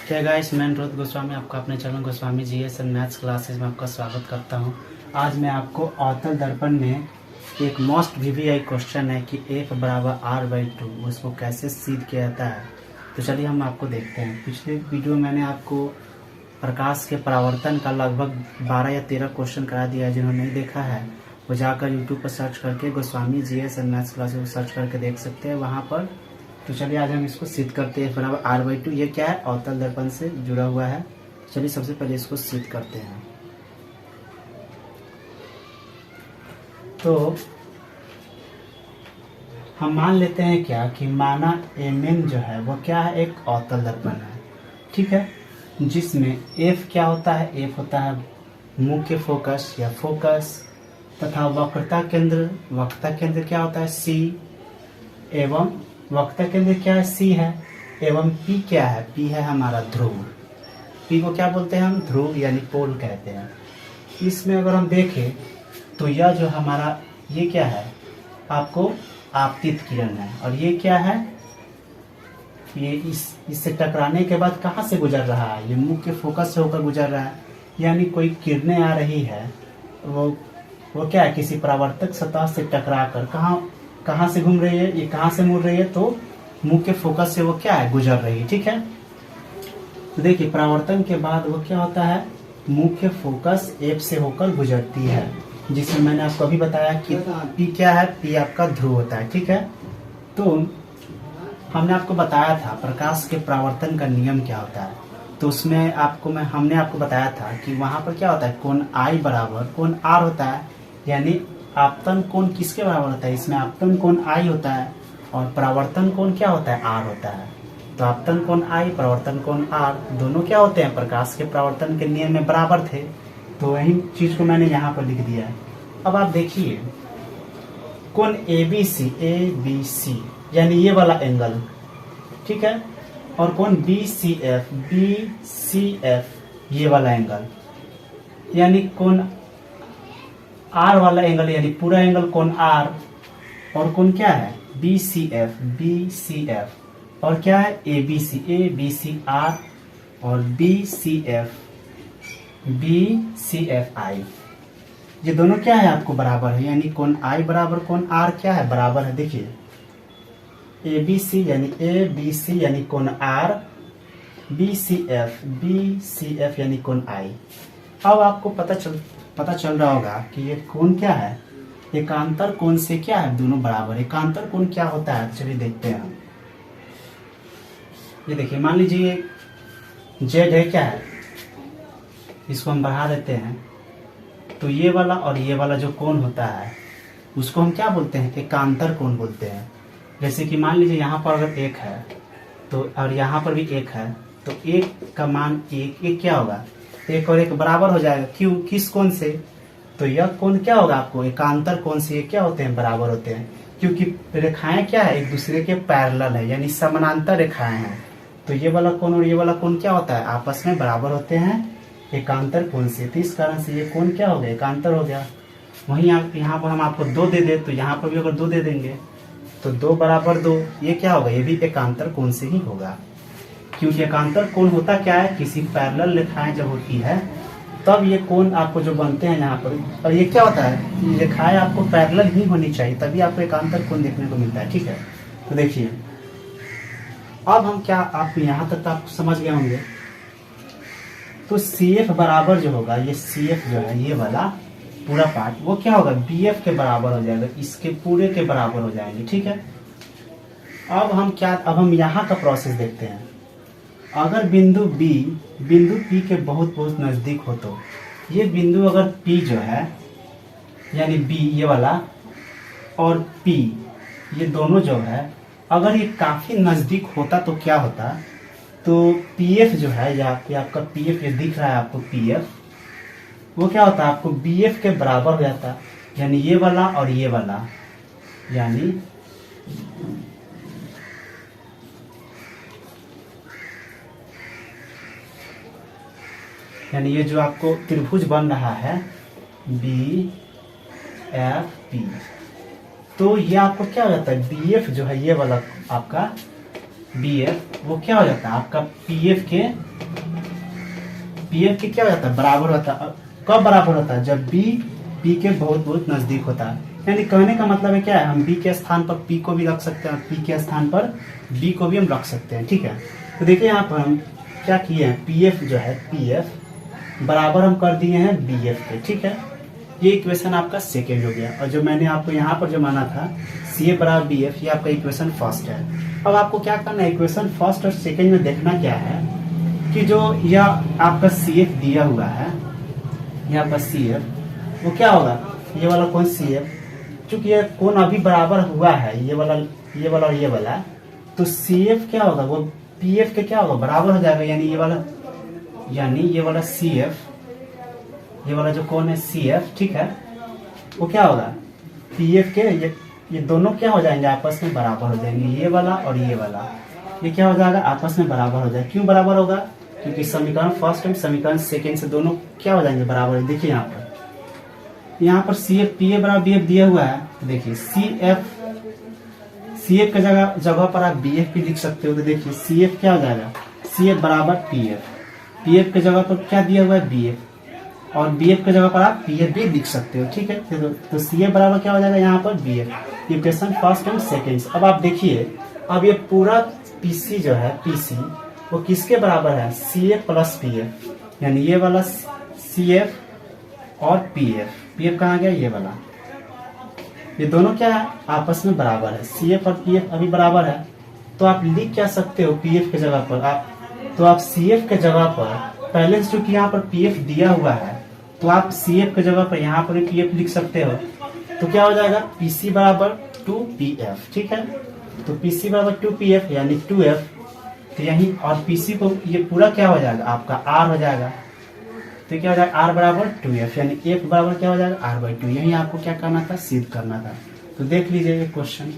क्या गाइस, मैं अनुरोध गोस्वामी आपका अपने channel Goswami GS and maths classes में आपका स्वागत करता हूं। आज मैं आपको अवतल दर्पण में एक मोस्ट वीवीआई क्वेश्चन है कि F बराबर R/2 उसको कैसे सिद्ध किया जाता है। तो चलिए हम आपको देखते हैं। पिछले वीडियो मैंने आपको प्रकाश के परावर्तन का लगभग 12 या 13 क्वेश्चन करा दिया है। जिन्होंने नहीं देखा है वो जाकर यूट्यूब पर सर्च करके Goswami GS and maths classes को सर्च करके देख सकते हैं वहाँ पर। तो चलिए आज हम इसको सिद्ध करते हैं। बराबर R/2 ये क्या है, अवतल दर्पण से जुड़ा हुआ है। चलिए सबसे पहले इसको सिद्ध करते हैं। तो हम मान लेते हैं क्या कि माना Mn जो है वो क्या है, एक अवतल दर्पण है, ठीक है, जिसमें F क्या होता है, F होता है मुख्य फोकस या फोकस तथा वक्रता केंद्र क्या होता है, C, एवं वक्रता केंद्र क्या है, C है, एवं P क्या है, P है हमारा ध्रुव। P को क्या बोलते हैं हम, ध्रुव यानी पोल कहते हैं। इसमें अगर हम देखें तो यह जो हमारा ये क्या है, आपको आपतित किरण है, और ये क्या है, ये इससे टकराने के बाद कहाँ से गुजर रहा है, ये मुख्य फोकस से होकर गुजर रहा है। यानी कोई किरणें आ रही है, वो क्या है, किसी परावर्तक सतह से टकरा कर कहाँ से घूम रही है, ये कहाँ से मुड़ रही है, तो मुख्य फोकस से वो क्या है, गुजर रही है, ठीक है। तो देखिए परावर्तन के बाद वो क्या होता है, मुख्य फोकस F से होकर गुजरती है, जिसमें मैंने आपको अभी बताया कि P क्या है, P आपका ध्रुव होता है, ठीक है। तो हमने आपको बताया था प्रकाश के परावर्तन का नियम क्या होता है। तो उसमें हमने आपको बताया था कि वहां पर क्या होता है, कोण I बराबर कोण R होता है। यानी आपतन कोण किसके बराबर होता है, इसमें आपतन कोण I होता है और परावर्तन कोण क्या होता है, R होता है। तो आपतन कोण I, परावर्तन कोण R दोनों क्या होते हैं, प्रकाश के परावर्तन के नियम में बराबर थे। तो वही चीज को मैंने यहाँ पर लिख दिया है। अब आप देखिए कोण ABC यानी ये वाला एंगल, ठीक है, और कोण BCF ये वाला एंगल, यानी कोण R वाला एंगल, यानी पूरा एंगल कोण R, और कोण क्या है, BCF, और क्या है ABCR, और BCFI। ये दोनों क्या है, आपको बराबर है, यानी कोण I बराबर कोण R क्या है, बराबर है। देखिए ABC यानी कोण R, BCF यानी कोण I। अब आपको पता चल रहा होगा कि ये कोण क्या है, एकांतर कोण से क्या है, दोनों बराबर। एकांतर कोण क्या होता है, चलिए देखते हैं हम। ये देखिए मान लीजिए Z है, क्या है, इसको हम बढ़ा देते हैं। तो ये वाला और ये वाला जो कोण होता है उसको हम क्या बोलते हैं, एकांतर कोण बोलते हैं। जैसे कि मान लीजिए यहाँ पर अगर 1 है तो और यहाँ पर भी 1 है, तो 1 का मान 1 क्या होगा, 1 और 1 बराबर हो जाएगा। क्यों, किस कोण से, तो यह कोण क्या होगा, आपको एकांतर कोण से ये क्या होते हैं, बराबर होते हैं। क्योंकि रेखाएं क्या है, एक दूसरे के पैरेलल है, यानी समानांतर रेखाएं हैं। तो ये वाला कोण और ये वाला कोण क्या होता है, आपस में बराबर होते हैं एकांतर कोण से। तो इस कारण से ये कोण क्या हो गया, एकांतर हो गया। वहीं यहाँ पर हम आपको 2 दे दे, तो यहाँ पर भी अगर 2 दे देंगे तो 2 बराबर 2, ये क्या होगा, ये भी एकांतर कोण से ही होगा। क्योंकि एकांतर कोण होता क्या है, किसी पैरेलल रेखाएं जब होती है तब ये कोण आपको जो बनते हैं यहाँ पर, और ये क्या होता है, रेखाएं आपको पैरेलल ही होनी चाहिए, तभी आपको एकांतर कोण देखने को मिलता है, ठीक है। तो देखिए अब हम क्या, आप यहाँ तक तो आप समझ गए होंगे। तो CF बराबर जो होगा, ये CF जो है, ये वाला पूरा पार्ट वो क्या होगा, BF के बराबर हो जाएगा, इसके पूरे के बराबर हो जाएंगे, ठीक है। अब हम यहाँ का प्रोसेस देखते हैं। अगर बिंदु P के बहुत नजदीक हो, तो ये बिंदु अगर P जो है यानी B ये वाला और P ये दोनों जो है, अगर ये काफी नजदीक होता तो क्या होता, तो PF जो है, या आपका PF ये दिख रहा है आपको, PF वो क्या होता है, आपको BF के बराबर हो जाता। यानी ये वाला और ये वाला, यानी ये जो आपको त्रिभुज बन रहा है BFP, तो ये आपको क्या हो जाता है, BF जो है, ये वाला आपका BF वो क्या हो जाता है, आपका PF के पी एफ की क्या हो जाता है, बराबर होता है। कब बराबर होता है, जब बी पी के बहुत बहुत नजदीक होता है। यानी कहने का मतलब है क्या है, हम बी के स्थान पर पी को भी रख सकते हैं, पी के स्थान पर बी को भी हम रख सकते हैं, ठीक है। तो देखिए यहाँ पर हम क्या किए हैं, पी एफ जो है, पी एफ बराबर हम कर दिए हैं बी एफ के, ठीक है। ये इक्वेशन आपका सेकेंड हो गया। और जो मैंने आपको यहाँ पर जो माना था सी ए बराबर बी एफ, ये आपका इक्वेशन फर्स्ट है। अब आपको क्या करना है, इक्वेशन फर्स्ट और सेकेंड में देखना क्या है कि जो यह आपका सी एफ दिया हुआ है, यहाँ पर सी एफ वो क्या होगा, ये वाला कौन सी एफ, चूंकि ये कौन अभी बराबर हुआ है, ये वाला और ये वाला, तो सी एफ क्या होगा, वो पी एफ के क्या होगा, बराबर हो जाएगा। यानी ये वाला सी एफ, ये वाला जो कौन है सी एफ, ठीक है, वो क्या होगा, पी एफ के ये दोनों क्या हो जाएंगे, आपस में बराबर हो जाएंगे। ये वाला और ये वाला, ये क्या हो जाएगा, आपस में बराबर हो जाएगा। क्यों बराबर होगा, क्योंकि समीकरण फर्स्ट और समीकरण सेकेंड से दोनों क्या हो जाएंगे, बराबर। देखिए यहाँ पर सी एफ पी ए बराबर बी एफ दिया हुआ है, तो देखिए सी एफ के जगह पर आप बी एफ भी लिख सकते हो। तो देखिए सी एफ क्या हो जाएगा, सी एफ बराबर पी एफ के जगह पर क्या दिया हुआ है, बी एफ, और बी एफ के जगह पर आप पी एफ भी लिख सकते हो, ठीक है। तो सी एफ बराबर क्या हो जाएगा यहाँ पर B F, equation first and second. अब आप देखिए, अब ये पूरा पीसी जो है, पीसी वो किसके बराबर है, C F plus P F, यानी ये वाला सी एफ और पी एफ कहाँ गया, ये वाला, ये दोनों क्या है, आपस में बराबर है। सी एफ और पी एफ अभी बराबर है, तो आप लिख क्या सकते हो, पी एफ के जगह पर आप सी एफ के जगह पर पहले से चूंकि यहाँ पर पी एफ दिया हुआ है, तो आप सी एफ के जगह पर यहाँ पर पी एफ लिख सकते हो। तो क्या हो जाएगा, पीसी बराबर 2pf, ठीक है। तो पीसी बराबर 2pf यानी 2f, तो यही, और पीसी को ये पूरा क्या हो जाएगा, आपका r हो जाएगा। तो क्या हो जाएगा, r बराबर 2f, यानी f बराबर क्या हो जाएगा, r/2। यही आपको क्या करना था, सिद्ध करना था। तो देख लीजिए ये क्वेश्चन।